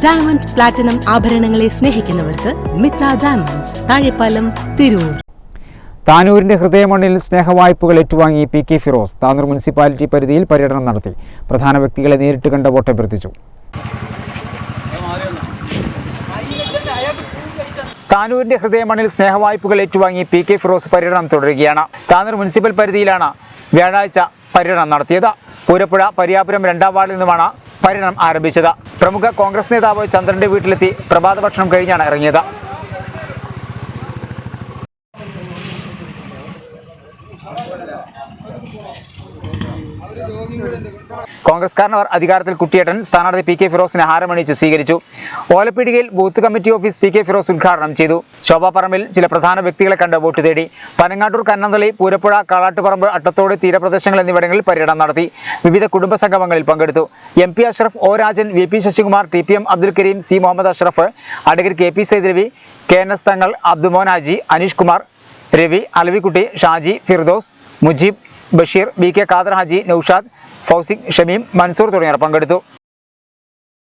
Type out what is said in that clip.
Diamond platinum ആഭരണങ്ങളെ സ്നേഹിക്കുന്നവർക്ക് Mitra diamonds, Thazhepalam, Tirur. താനൂരിന്റെ ഹൃദയമണ്ണിൽ സ്നേഹവായ്പകൾ ഏറ്റുവാങ്ങി P K. Firoz Tanur municipality പരിധിയിൽ പര്യടനം നടത്തി. പ്രധാന വ്യക്തികളെ നേരിട്ട് കണ്ട് വോട്ടഭ്യർത്ഥിച്ചു. താനൂരിന്റെ ഹൃദയമണ്ണിൽ സ്നേഹവായ്പകൾ ഏറ്റുവാങ്ങി പി.കെ. ഫിറോസ് പര്യടനം തുടരുകയാണ്. താനൂർ മുനിസിപ്പൽ പരിധിയിലാണ് വ്യാഴാഴ്ച പര്യടനം നടത്തിയത്. പൂരപ്പുഴ പരിയാപുരം 2ാം വാർഡിൽ നിന്നുമാണ് പര്യടനം ആരംഭിച്ചത്. പ്രമുഖ കോൺഗ്രസ് നേതാവ് ചന്ദ്രന്റെ വീട്ടിലെത്തി പ്രഭാത ഭക്ഷണം കഴിഞ്ഞാണ് ഇറങ്ങിയത്. കോൺഗ്രസ്കാരനവർ അധികാരത്തിൽ കുട്ടിയേട്ടൻ സ്ഥാനാർത്ഥി പി.കെ. ഫിറോസിനെ ഹാരമണിയിച്ച് സ്വീകരിച്ചു. ഓലപ്പീടികയിൽ booth committee office P K. Firoz ഉദ്ഘാടനം ചെയ്തു. ശോഭാപ്പറമ്പിൽ ചില പ്രധാന വ്യക്തികളെ കണ്ട് വോട്ട് തേടി. പനങ്ങാട്ടൂർ, കന്നന്തളി, പൂരപ്പുഴ, കാളാട്ടുപറമ്പ്, അട്ടത്തോട്, തീരപ്രദേശങ്ങൾ എന്നിവിടങ്ങളിൽ പര്യടനം നടത്തി. വിവിധ കുടുംബ സംഗമങ്ങളിൽ പങ്കെടുത്തു. M P Ashraf, O Rajan, V P. Sasikumar, T P M. Abdul Kareem, C. Muhammad Ashraf, advocate K P. Saidaravi, K N S. Thangal, Abdumon Haji, Aneesh Kumar, Ravi, Alavikutty, Shaji, Firdous, Mujeeb, Basheer, V K. Khader Haji, Noushad, Fousiq, Shameem, Mansoor തുടങ്ങിയവർ പങ്കെടുത്തു.